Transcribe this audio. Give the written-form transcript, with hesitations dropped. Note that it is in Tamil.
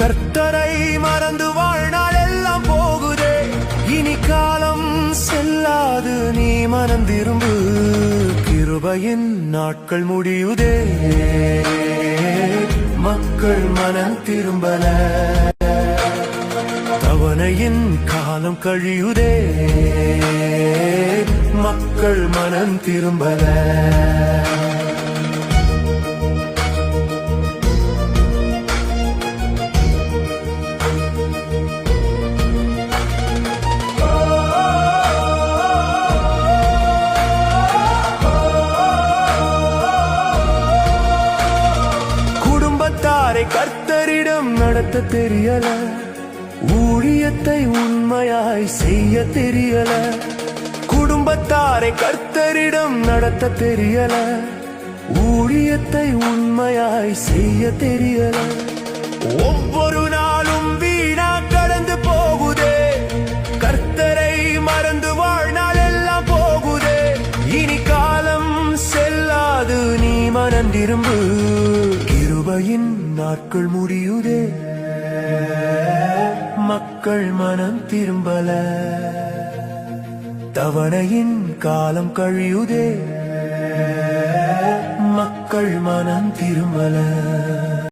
கர்த்தரை மறந்து வாழ்நாள் எல்லாம் போகுதே, இனி காலம் செல்லாது நீ மனம் திரும்பு. கிருபையின் நாட்கள் முடியுதே, மக்கள் மனம் திரும்பல. தவணையின் காலம் கழியுதே, மக்கள் மனம் திரும்பல. குடும்பத்தாரை கர்த்தரிடம் நடத்த தெரியல, ஊழியத்தை உண்மையாய் செய்ய தெரியல. குடும்பத்தாரை கர்த்தரிடம் நடத்த தெரியல, ஊழியத்தை உண்மையாய் செய்ய தெரியல. ஒவ்வொரு நாளும் வீணா கடந்து போகுதே, கர்த்தரை மறந்து வாழ்நாள் எல்லாம் போகுதே. இனி காலம் செல்லாது நீ மனம் திரும்பு. கிருபையின் நாட்கள் முடியுதே, மக்கள் மனம் திரும்பல. தவணையின் காலம் கழியுதே, மக்கள் மனம் திரும்பல.